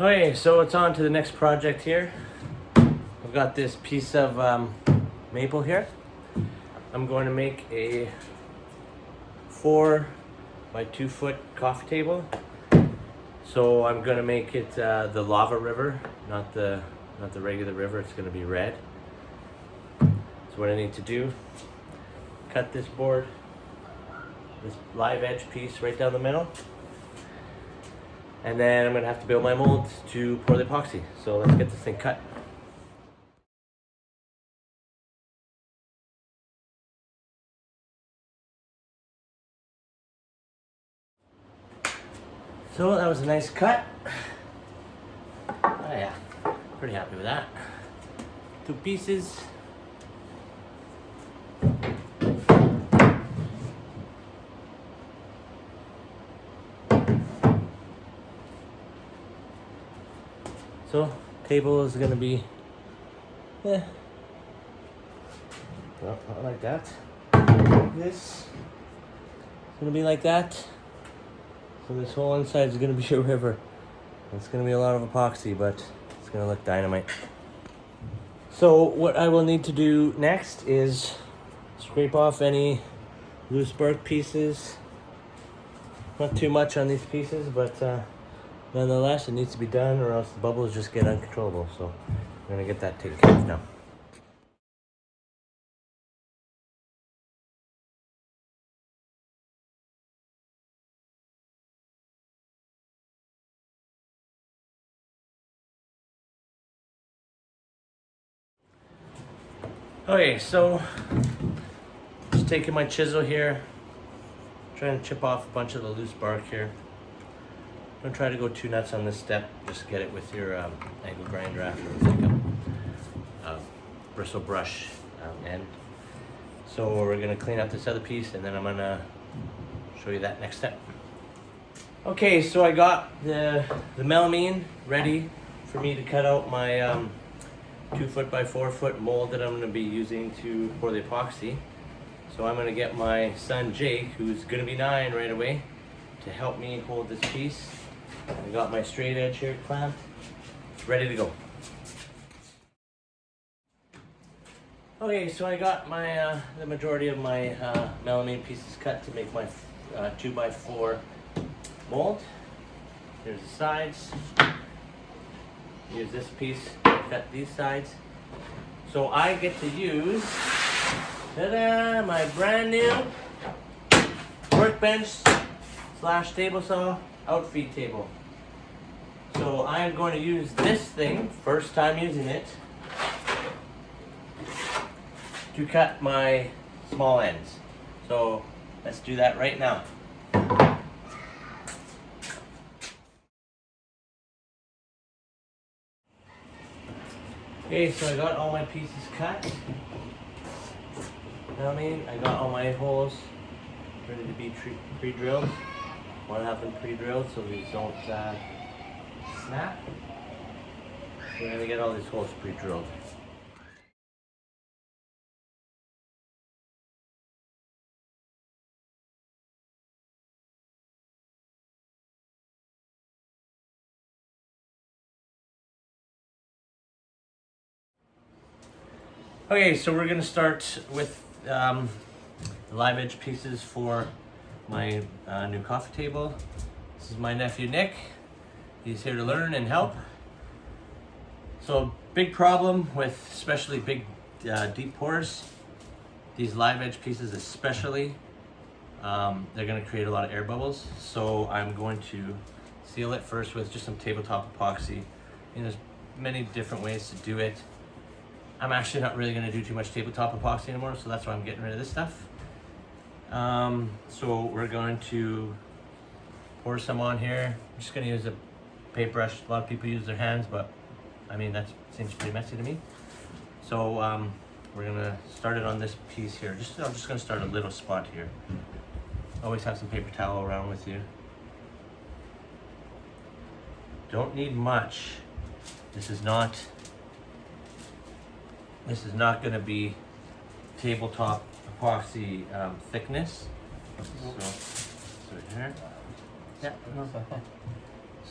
Okay, so it's on to the next project here. I've got this piece of maple here. I'm going to make a 4 by 2 foot coffee table. So I'm going to make it the lava river, not the regular river. It's going to be red. So what I need to do, cut this board, this live edge piece right down the middle. And then I'm gonna have to build my mold to pour the epoxy. So let's get this thing cut. So that was a nice cut. Oh yeah, pretty happy with that. 2 pieces. So table is gonna be, well, not like that. This is gonna be like that. So this whole inside is gonna be a river. It's gonna be a lot of epoxy, but it's gonna look dynamite. So what I will need to do next is scrape off any loose bark pieces. Not too much on these pieces, but nonetheless, it needs to be done or else the bubbles just get uncontrollable. So I'm gonna get that taken care of now. Okay, so just taking my chisel here, trying to chip off a bunch of the loose bark here. Don't try to go too nuts on this step. Just get it with your angle grinder after, like a bristle brush end. So we're gonna clean up this other piece, and then I'm gonna show you that next step. Okay, so I got the melamine ready for me to cut out my 2 foot by 4 foot mold that I'm gonna be using to pour the epoxy. So I'm gonna get my son Jake, who's gonna be 9 right away, to help me hold this piece. I got my straight edge here clamped. It's ready to go. Okay, so I got my the majority of my melamine pieces cut to make my 2 by 4 mold. Here's the sides. Use this piece to cut these sides. So I get to use, ta-da, my brand new workbench / table saw outfeed table. So I'm going to use this thing, first time using it, to cut my small ends. So let's do that right now. Okay, so I got all my pieces cut. I got all my holes ready to be pre-drilled. Want to have them pre-drilled so these don't snap. So we're gonna get all these holes pre-drilled. Okay, so we're gonna start with the live edge pieces for my new coffee table. This is my nephew Nick. He's here to learn and help. So big problem with especially big deep pours, these live edge pieces especially, they're gonna create a lot of air bubbles. So I'm going to seal it first with just some tabletop epoxy. And there's many different ways to do it. I'm actually not really gonna do too much tabletop epoxy anymore, so that's why I'm getting rid of this stuff. So we're going to pour some on here. I'm just gonna use a paintbrush. A lot of people use their hands, but I mean, that seems pretty messy to me. So we're gonna start it on this piece here. I'm just gonna start a little spot here. Always have some paper towel around with you. Don't need much. This is not going to be tabletop epoxy thickness. So here. Yeah.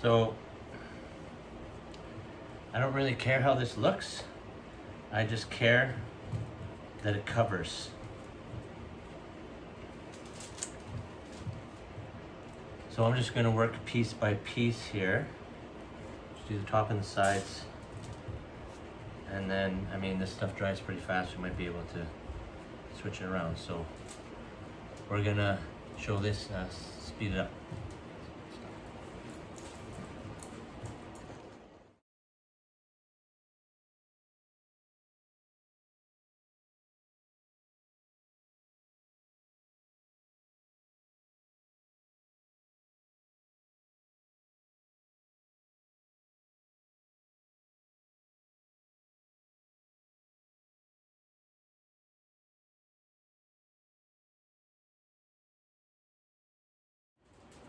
So I don't really care how this looks. I just care that it covers. So I'm just gonna work piece by piece here. Just do the top and the sides. And then, I mean, this stuff dries pretty fast. We might be able to switch it around. So we're gonna show this, speed it up.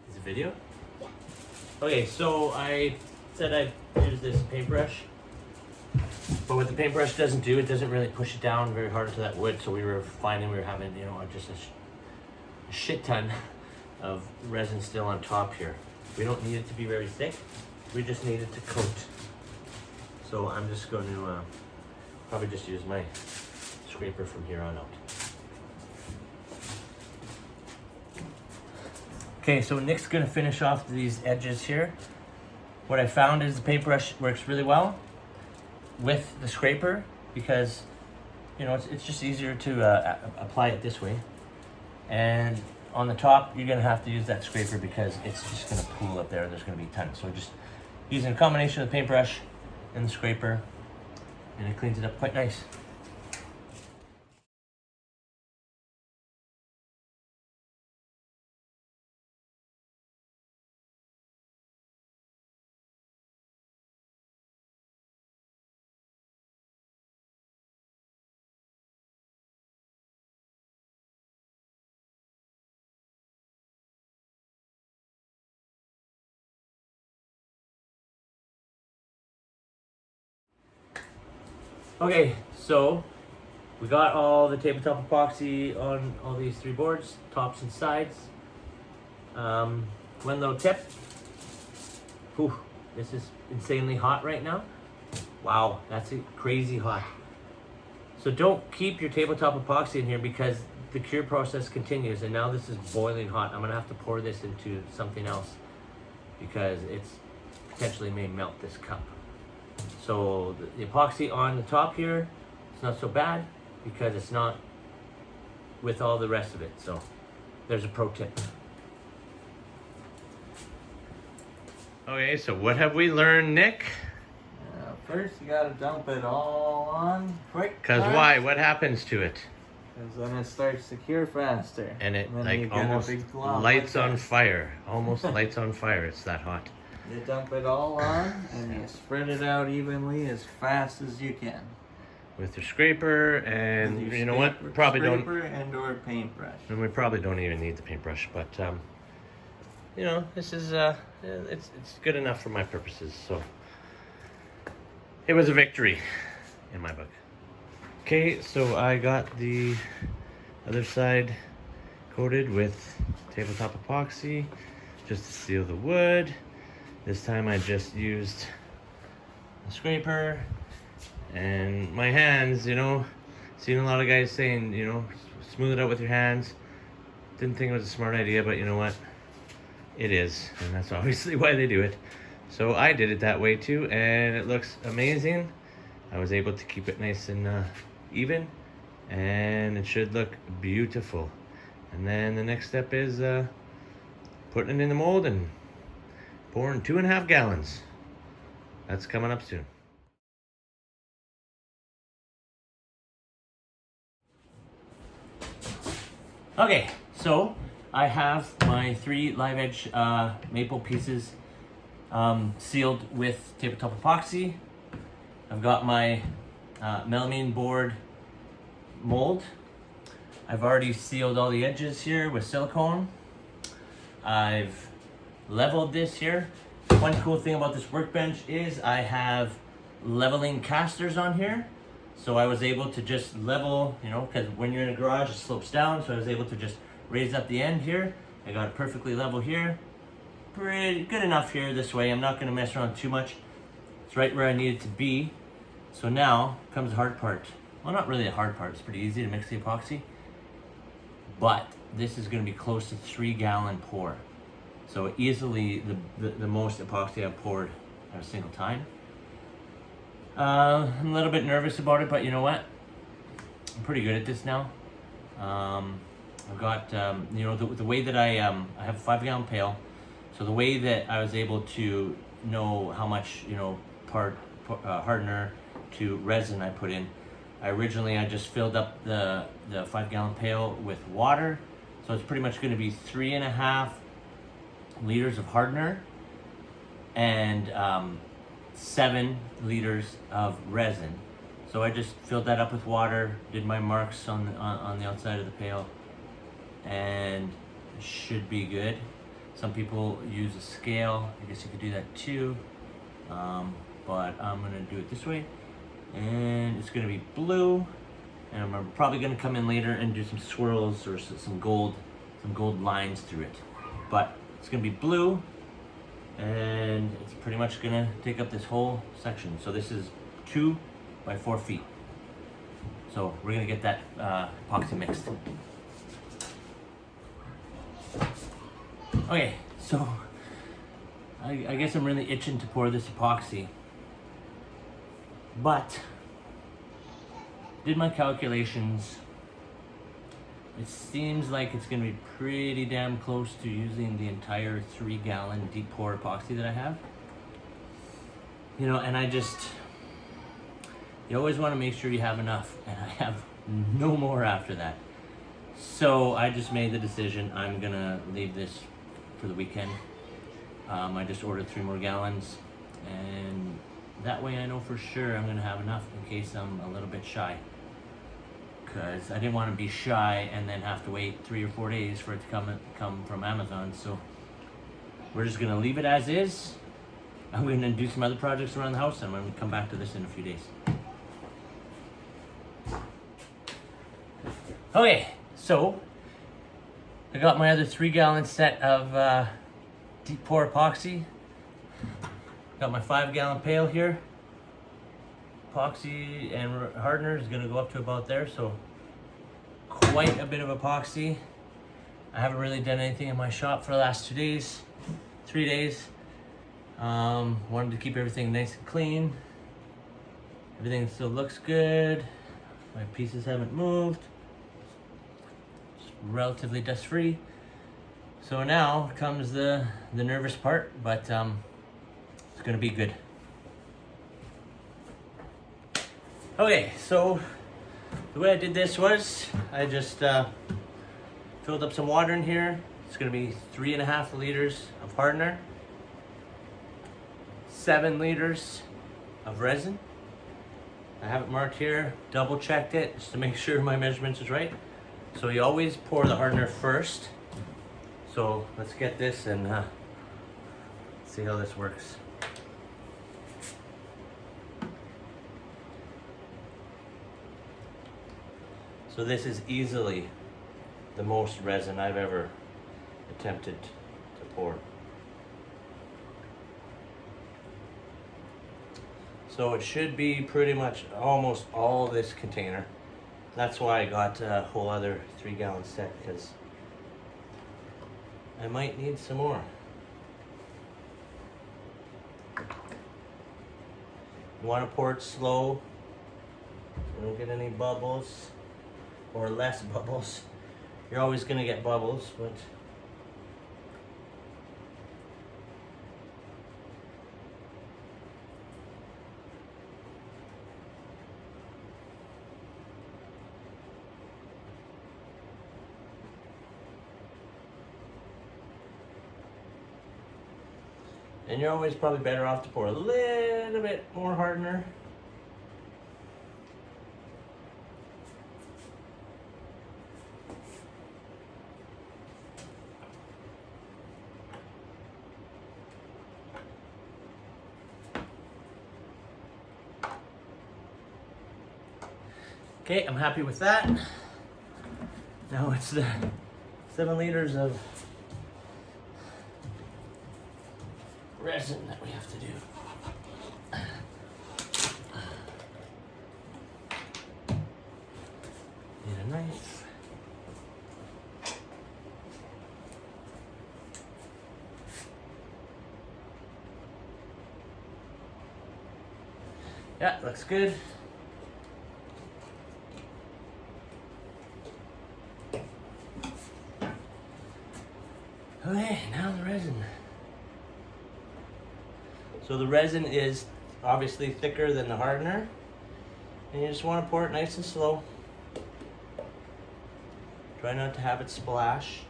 Is it video? Yeah. Okay, so I said I'd use this paintbrush. But what the paintbrush doesn't do, it doesn't really push it down very hard into that wood. So we were finding we were having, you know, just a shit ton of resin still on top here. We don't need it to be very thick. We just need it to coat. So I'm just going to probably just use my scraper from here on out. Okay, so Nick's gonna finish off these edges here. What I found is the paintbrush works really well with the scraper because, you know, it's just easier to apply it this way. And on the top, you're gonna have to use that scraper because it's just gonna pool up there and there's gonna be tons. So just using a combination of the paintbrush and the scraper, and it cleans it up quite nice. Okay, so we got all the tabletop epoxy on all these three boards, tops and sides. One little tip. Whew, this is insanely hot right now. Wow, that's crazy hot. So don't keep your tabletop epoxy in here because the cure process continues and now this is boiling hot. I'm gonna have to pour this into something else because it's potentially may melt this cup. So the epoxy on the top here, it's not so bad because it's not with all the rest of it. So there's a pro tip. Okay, so what have we learned, Nick? First, you gotta dump it all on quick. Because why? What happens to it? Because then it starts to cure faster. And it then like almost lights on fire. Almost lights on fire. It's that hot. You dump it all on and you spread it out evenly as fast as you can. With your scraper and With your you know what? Probably don't. Scraper and or paintbrush. And we probably don't even need the paintbrush, but you know, this is it's good enough for my purposes. So it was a victory in my book. Okay, so I got the other side coated with tabletop epoxy just to seal the wood. This time I just used a scraper and my hands, you know, seen a lot of guys saying, you know, smooth it out with your hands. Didn't think it was a smart idea, but you know what? It is, and that's obviously why they do it. So I did it that way too, and it looks amazing. I was able to keep it nice and even, and it should look beautiful. And then the next step is putting it in the mold and pouring 2.5 gallons. That's coming up soon. Okay, so I have my 3 live edge maple pieces sealed with tabletop epoxy. I've got my melamine board mold. I've already sealed all the edges here with silicone. I've leveled this here. One cool thing about this workbench is I have leveling casters on here. So I was able to just level, you know, because when you're in a garage it slopes down, so I was able to just raise up the end here. I got it perfectly level here. Pretty good enough here this way. I'm not going to mess around too much. It's right where I need it to be. So now comes the hard part. Well, not really the hard part. It's pretty easy to mix the epoxy. But this is going to be close to 3-gallon pour. So easily the most epoxy I've poured at a single time. I'm a little bit nervous about it, but you know what? I'm pretty good at this now. I've got, you know, the way that I have a 5-gallon pail. So the way that I was able to know how much, you know, hardener to resin I put in, I just filled up the 5-gallon pail with water. So it's pretty much going to be 3.5 liters of hardener and 7 liters of resin. So I just filled that up with water, did my marks on the outside of the pail, and it should be good. Some people use a scale. I guess you could do that too, but I'm gonna do it this way, and it's gonna be blue. And I'm probably gonna come in later and do some swirls or some gold lines through it. But it's gonna be blue, and it's pretty much gonna take up this whole section. So this is 2 by 4 feet. So we're gonna get that epoxy mixed. Okay, so I guess I'm really itching to pour this epoxy, but did my calculations. It seems like it's gonna be pretty damn close to using the entire 3-gallon Deep Pour Epoxy that I have. You know, and you always want to make sure you have enough, and I have no more after that. So I just made the decision I'm gonna leave this for the weekend. I just ordered 3 more gallons, and that way I know for sure I'm gonna have enough in case I'm a little bit shy. Because I didn't want to be shy and then have to wait 3 or 4 days for it to come from Amazon. So we're just gonna leave it as is. I'm gonna do some other projects around the house, and I'm gonna come back to this in a few days. Okay, so I got my other 3-gallon set of Deep Pour Epoxy. Got my 5-gallon pail here. Epoxy and hardener is going to go up to about there, so quite a bit of epoxy. I haven't really done anything in my shop for the last 3 days. Wanted to keep everything nice and clean. Everything still looks good. My pieces haven't moved. It's relatively dust free. So now comes the nervous part, but it's going to be good. Okay, so the way I did this was I just filled up some water in here. It's going to be 3.5 liters of hardener, 7 liters of resin. I have it marked here, double checked it just to make sure my measurements is right. So you always pour the hardener first. So let's get this and see how this works. So this is easily the most resin I've ever attempted to pour. So it should be pretty much almost all this container. That's why I got a whole other 3-gallon set, because I might need some more. You want to pour it slow, so you don't get any bubbles. Or less bubbles. You're always going to get bubbles, but and you're always probably better off to pour a little bit more hardener. Okay, I'm happy with that. Now it's the 7 liters of resin that we have to do. Need a knife. Yeah, looks good. Okay, now the resin. So the resin is obviously thicker than the hardener, and you just want to pour it nice and slow. Try not to have it splash.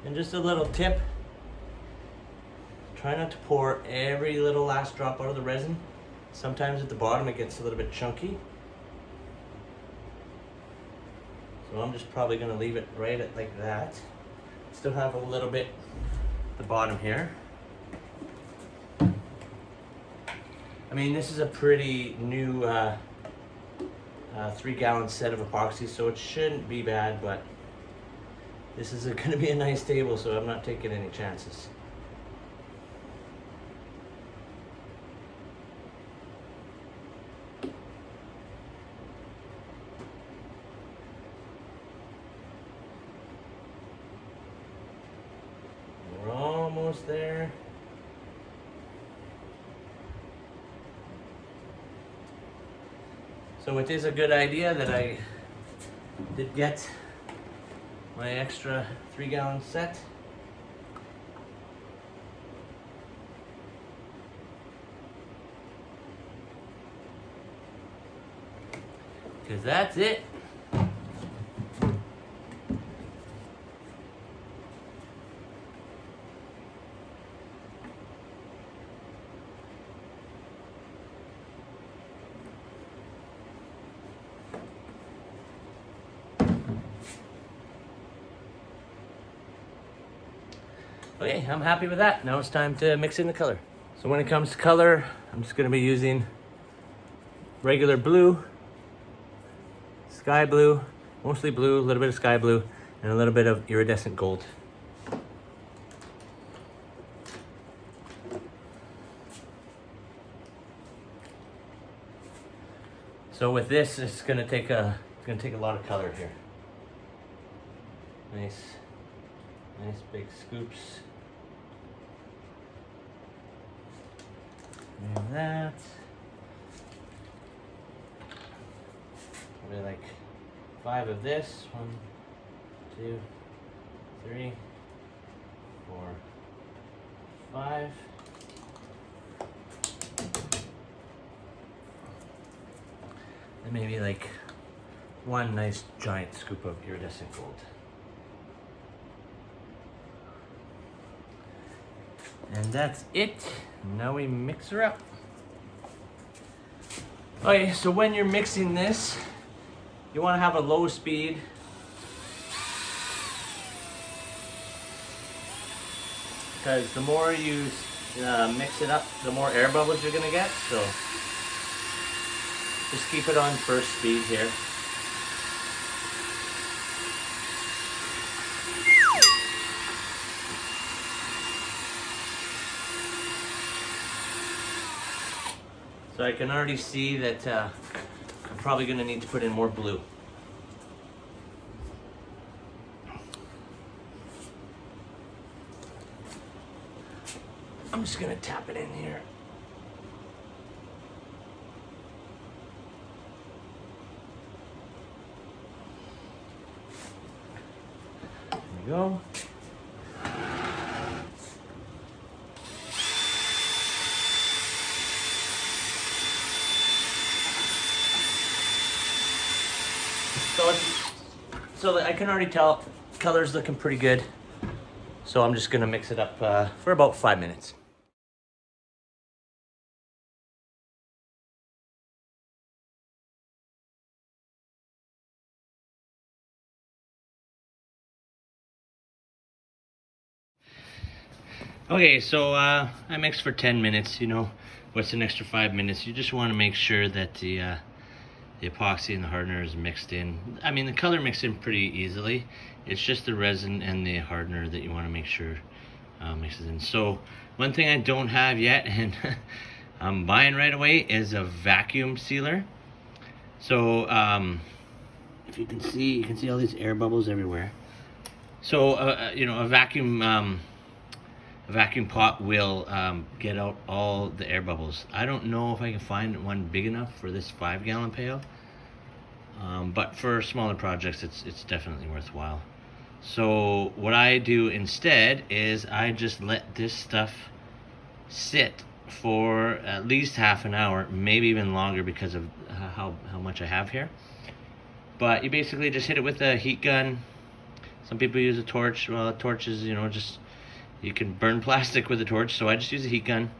And just a little tip, try not to pour every little last drop out of the resin. Sometimes at the bottom it gets a little bit chunky. So I'm just probably gonna leave it right at like that. Still have a little bit at the bottom here. I mean, this is a pretty new 3-gallon set of epoxy, so it shouldn't be bad, but this is gonna be a nice table, so I'm not taking any chances. We're almost there. So it is a good idea that I did get my extra 3-gallon set. Because that's it. Okay, I'm happy with that. Now it's time to mix in the color. So when it comes to color, I'm just gonna be using regular blue, sky blue, mostly blue, a little bit of sky blue, and a little bit of iridescent gold. So with this, it's gonna take a lot of color here. Nice big scoops. And that. Probably like 5 of this. 1, 2, 3, 4, 5. And maybe like 1 nice giant scoop of iridescent gold. And that's it. Now we mix her up. Okay, so when you're mixing this, you want to have a low speed. Because the more you mix it up, the more air bubbles you're going to get. So just keep it on first speed here. So I can already see that I'm probably going to need to put in more blue. I'm just going to tap it in here. There we go. So I can already tell color's looking pretty good. So I'm just gonna mix it up for about 5 minutes. Okay, so I mixed for 10 minutes, you know, what's an extra 5 minutes? You just wanna make sure that the epoxy and the hardener is mixed in. I mean, the color mixed in pretty easily. It's just the resin and the hardener that you want to make sure mixes in. So one thing I don't have yet, and I'm buying right away, is a vacuum sealer. So if you can see all these air bubbles everywhere. So you know, a vacuum pot will get out all the air bubbles. I don't know if I can find one big enough for this 5-gallon pail, but for smaller projects, it's definitely worthwhile. So what I do instead is I just let this stuff sit for at least half an hour, maybe even longer because of how much I have here. But you basically just hit it with a heat gun. Some people use a torch. Well, a torch is, you know, just, you can burn plastic with a torch, so I just use a heat gun.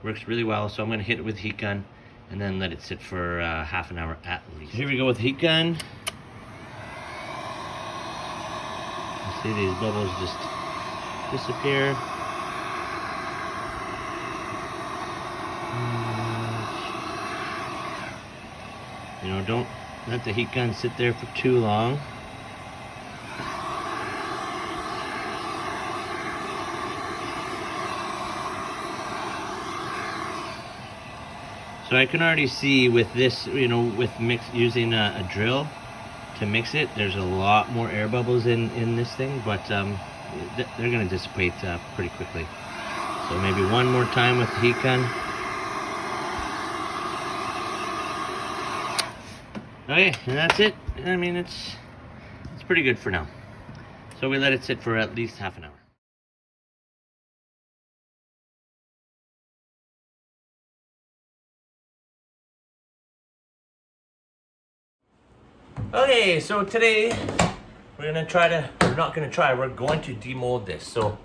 Works really well, so I'm gonna hit it with a heat gun and then let it sit for half an hour at least. Here we go with the heat gun. See these bubbles just disappear. You know, don't let the heat gun sit there for too long. So I can already see with this, you know, with using a drill to mix it, there's a lot more air bubbles in this thing, but they're going to dissipate pretty quickly. So maybe one more time with the heat gun. Okay, and that's it. I mean, it's pretty good for now. So we let it sit for at least half an hour. Okay, so today we're going to demold this. So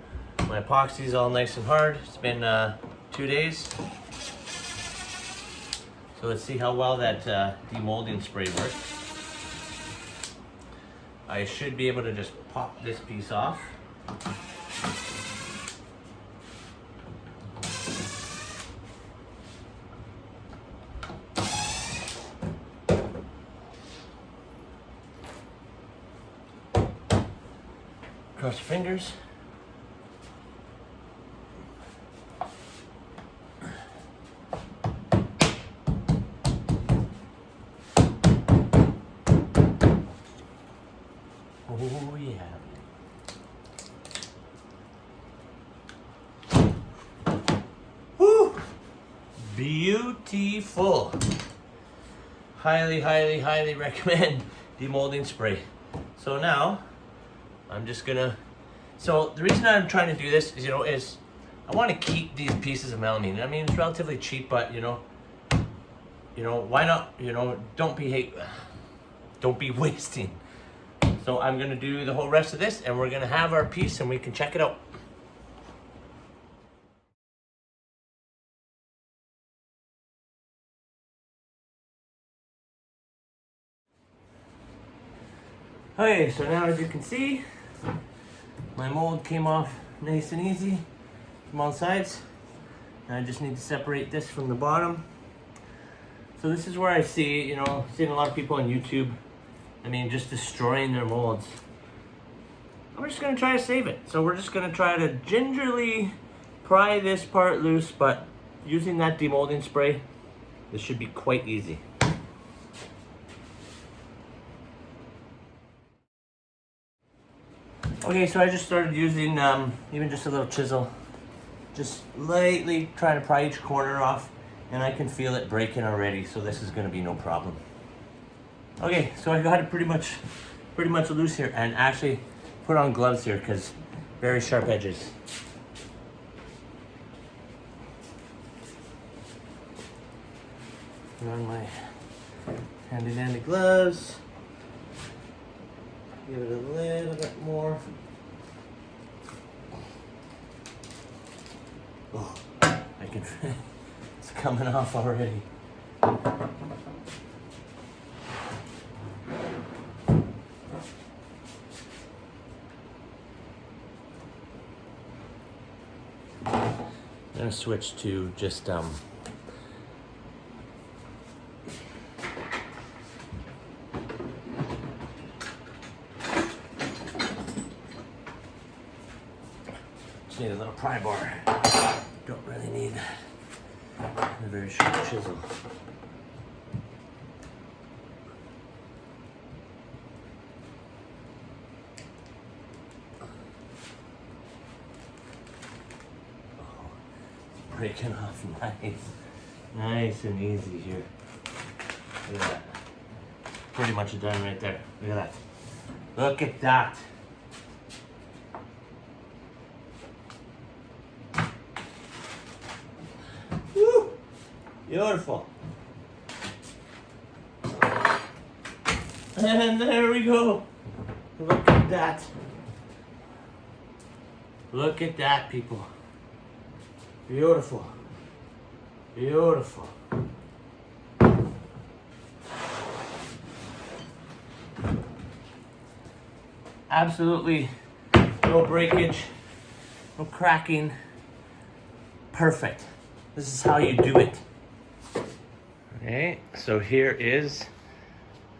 my epoxy is all nice and hard. It's been 2 days. So let's see how well that demolding spray works. I should be able to just pop this piece off. Cross your fingers. Oh yeah. Woo! Beautiful. Highly, highly, highly recommend demolding spray. So now I'm just gonna, so the reason I'm trying to do this is, is I want to keep these pieces of melamine. I mean, it's relatively cheap, but why not, don't be wasting. So I'm gonna do the whole rest of this and we're gonna have our piece and we can check it out. Okay, so now as you can see, my mold came off nice and easy from all sides. And I just need to separate this from the bottom. So this is where I see, seeing a lot of people on YouTube, just destroying their molds. I'm just gonna try to save it. So we're just gonna try to gingerly pry this part loose, but using that demolding spray, this should be quite easy. Okay, so I just started using even just a little chisel, just lightly trying to pry each corner off, and I can feel it breaking already, so this is gonna be no problem. Okay, so I got it pretty much loose here, and actually put on gloves here because very sharp edges. Put on my handy dandy gloves. Give it a little bit more. Oh, I can feel it's coming off already. I'm gonna switch to just Just need a little pry bar. Don't really need a very sharp chisel. Breaking off nice and easy here. Look at that. Pretty much done right there. Look at that. Look at that. Woo! Beautiful. And there we go. Look at that. Look at that, people. Beautiful. Beautiful. Absolutely no breakage, no cracking. Perfect. This is how you do it. Okay, so here is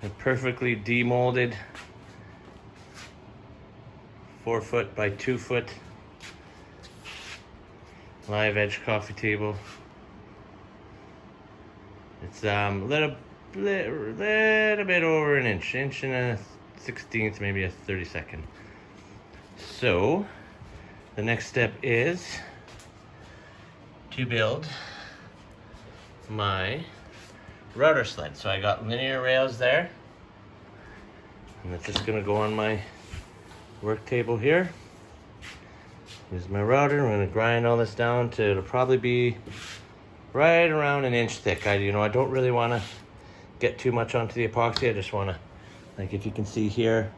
a perfectly demolded 4 foot by 2 foot live edge coffee table. It's little bit over an inch and a 16th, maybe a 32nd. So the next step is to build my router sled. So I got linear rails there, and it's just gonna go on my work table here. Here's my router. I'm gonna grind all this down to, it'll probably be right around an inch thick. I don't really wanna get too much onto the epoxy. I just wanna, like if you can see here,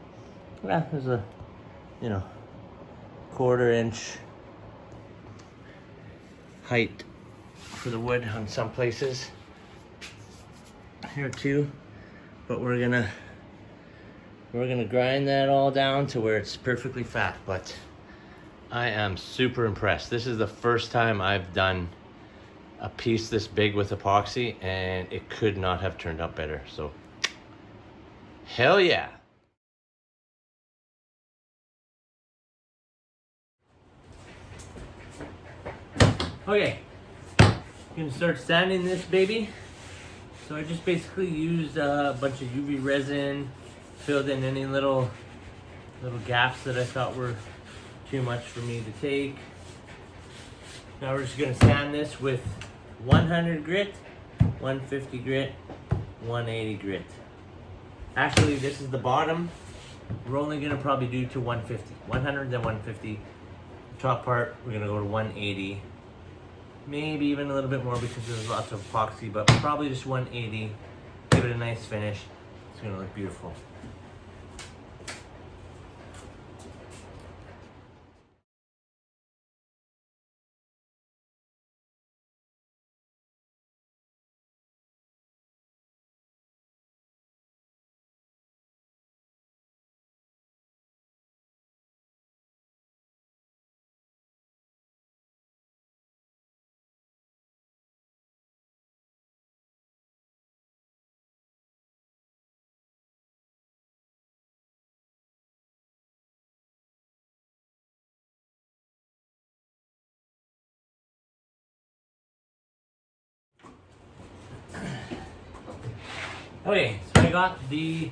yeah, there's a, 1/4 inch height for the wood on some places. Here too, but we're gonna grind that all down to where it's perfectly fat. But I am super impressed. This is the first time I've done a piece this big with epoxy, and it could not have turned out better. So, hell yeah. Okay, I'm gonna start sanding this baby. So I just basically used a bunch of UV resin, filled in any little gaps that I thought were too much for me to take. Now we're just gonna sand this with 100 grit, 150 grit, 180 grit. Actually, this is the bottom. We're only gonna probably do to 150. 100 then 150. The top part, we're gonna go to 180. Maybe even a little bit more because there's lots of epoxy, but probably just 180. Give it a nice finish. It's gonna look beautiful. Okay, so I got this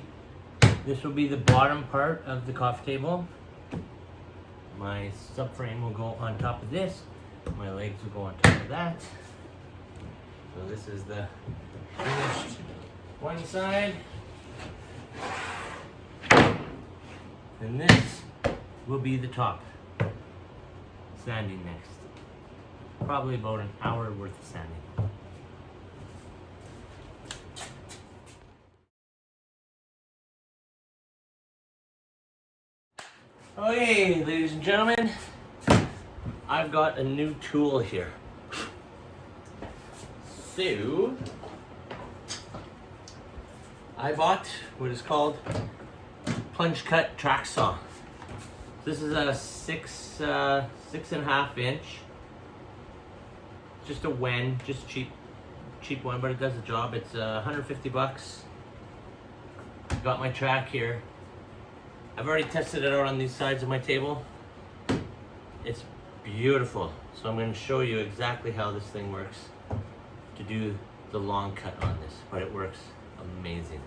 will be the bottom part of the coffee table. My subframe will go on top of this. My legs will go on top of that. So this is the finished one side. And this will be the top. Sanding next. Probably about an hour worth of sanding. Okay, ladies and gentlemen, I've got a new tool here. So, I bought what is called plunge cut track saw. This is a 6.5 inch. Just a Wen, just cheap one, but it does the job. It's $150. Got my track here. I've already tested it out on these sides of my table. It's beautiful. So I'm going to show you exactly how this thing works to do the long cut on this, but it works amazing.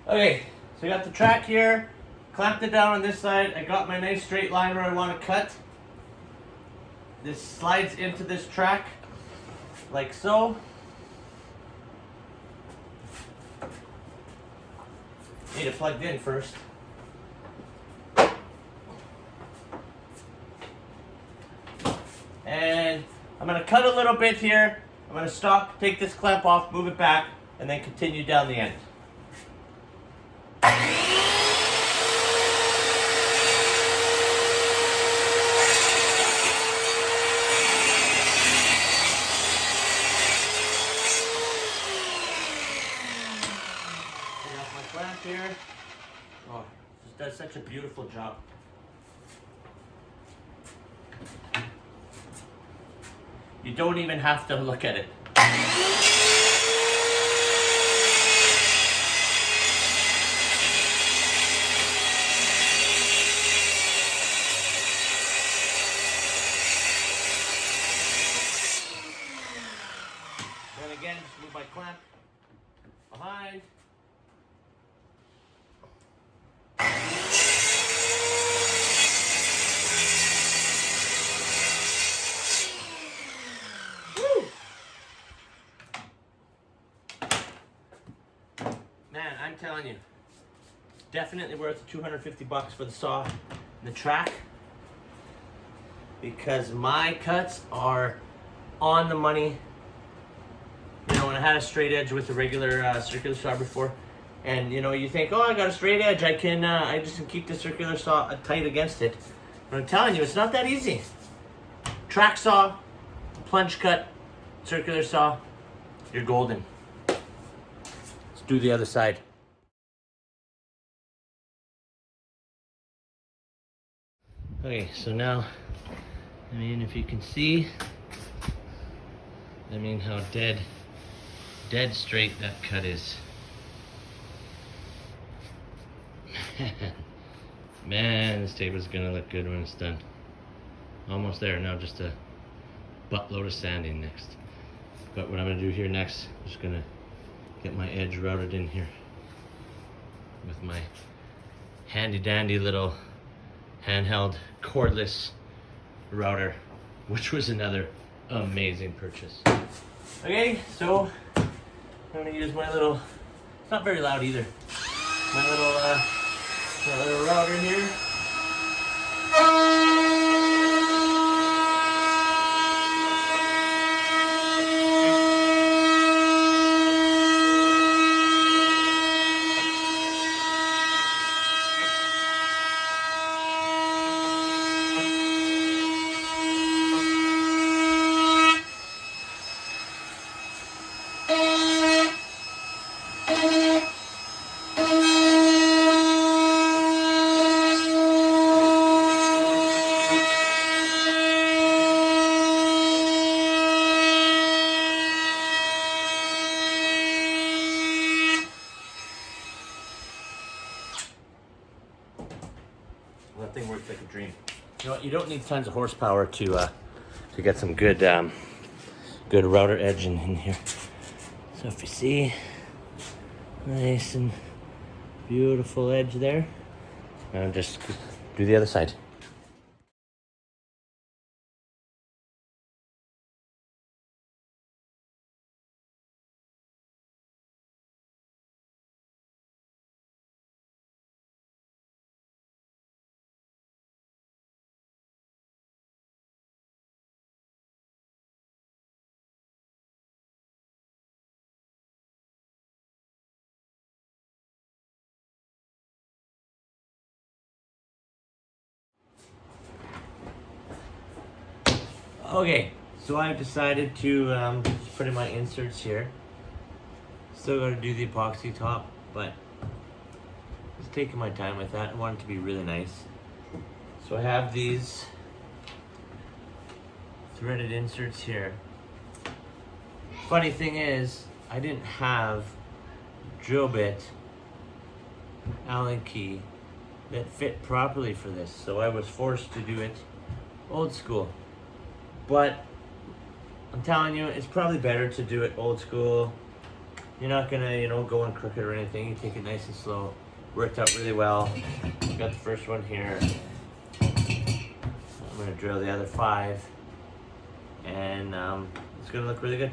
Okay, so I got the track here, clamped it down on this side. I got my nice straight line where I want to cut. This slides into this track like so. Need it plugged in first. And I'm going to cut a little bit here. I'm going to stop, take this clamp off, move it back, and then continue down the end. Take off my clamp here. Oh, this does such a beautiful job. You don't even have to look at it. Then again, just move my clamp behind. Man, I'm telling you, definitely worth $250 for the saw and the track, because my cuts are on the money. You know, when I had a straight edge with the regular circular saw before, and you know, you think, oh, I got a straight edge, I just can keep the circular saw tight against it. But I'm telling you, it's not that easy. Track saw, plunge cut, circular saw, you're golden. Let's do the other side. Okay, so now, I mean, if you can see, I mean how dead straight that cut is. Man, this table's gonna look good when it's done. Almost there, now just a buttload of sanding next. But what I'm gonna do here next, I'm just gonna get my edge routed in here with my handy dandy little handheld cordless router, which was another amazing purchase. Okay, so I'm gonna use my little, it's not very loud either, my little router here. That thing works like a dream. You know what? You don't need tons of horsepower to get some good good router edge in here. So if you see, nice and beautiful edge there. Now just do the other side. Okay, so I've decided to just put in my inserts here. Still got to do the epoxy top, but just taking my time with that. I want it to be really nice. So I have these threaded inserts here. Funny thing is, I didn't have drill bit, Allen key, that fit properly for this. So I was forced to do it old school. But I'm telling you, it's probably better to do it old school. You're not gonna, you know, go in crooked or anything. You take it nice and slow. Worked out really well. Got the first one here. I'm gonna drill the other 5, and it's gonna look really good.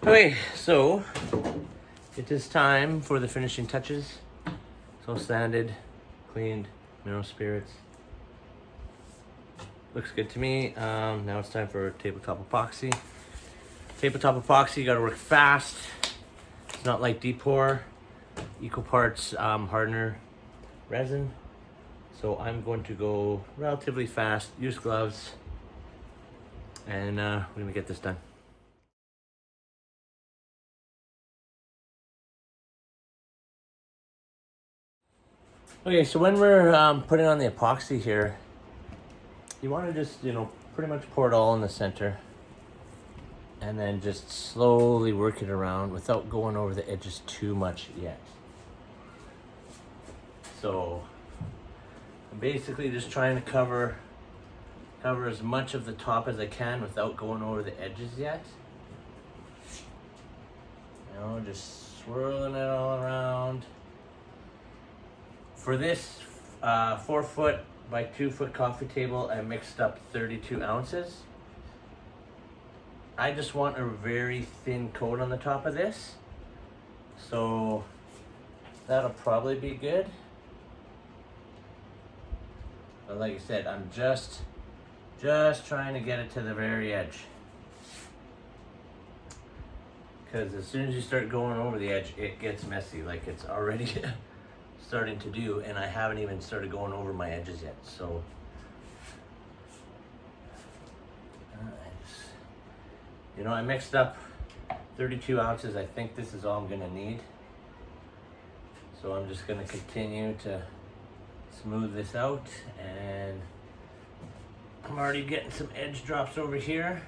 Okay, so it is time for the finishing touches. It's all sanded, cleaned, mineral spirits. Looks good to me. Now it's time for tabletop epoxy. Tabletop epoxy, you gotta work fast. It's not like Deep Pour, equal parts hardener resin. So I'm going to go relatively fast, use gloves, and we're gonna get this done. Okay, so when we're putting on the epoxy here, you want to just, you know, pretty much pour it all in the center, and then just slowly work it around without going over the edges too much yet. So I'm basically just trying to cover as much of the top as I can without going over the edges yet. You know, just swirling it all around. For this 4 foot by 2 foot coffee table, I mixed up 32 ounces. I just want a very thin coat on the top of this. So that'll probably be good. But like I said, I'm just trying to get it to the very edge. Because as soon as you start going over the edge, it gets messy, like it's already starting to do, and I haven't even started going over my edges yet. So you know, I mixed up 32 ounces. I think this is all I'm gonna need. So I'm just gonna continue to smooth this out, and I'm already getting some edge drops over here.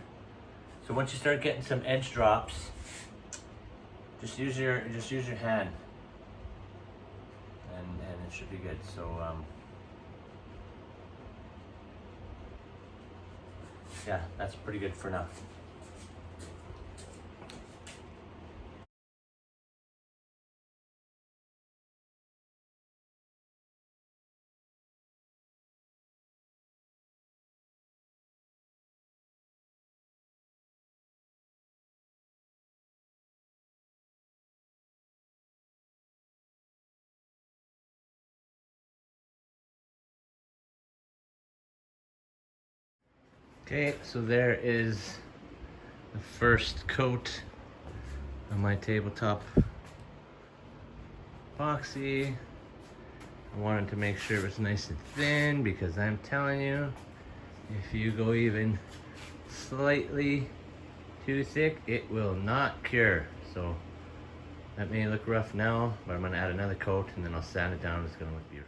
So once you start getting some edge drops, just use your hand, and it should be good. So yeah, that's pretty good for now. Okay, so there is the first coat of my tabletop epoxy. I wanted to make sure it was nice and thin, because I'm telling you, if you go even slightly too thick, it will not cure. So that may look rough now, but I'm gonna add another coat and then I'll sand it down. It's gonna look beautiful.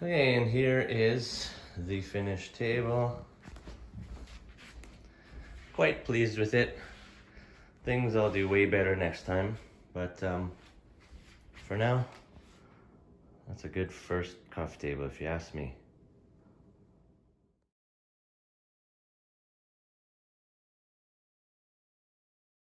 Okay, and here is the finished table. Quite pleased with it. Things I'll do way better next time, but for now, that's a good first coffee table if you ask me.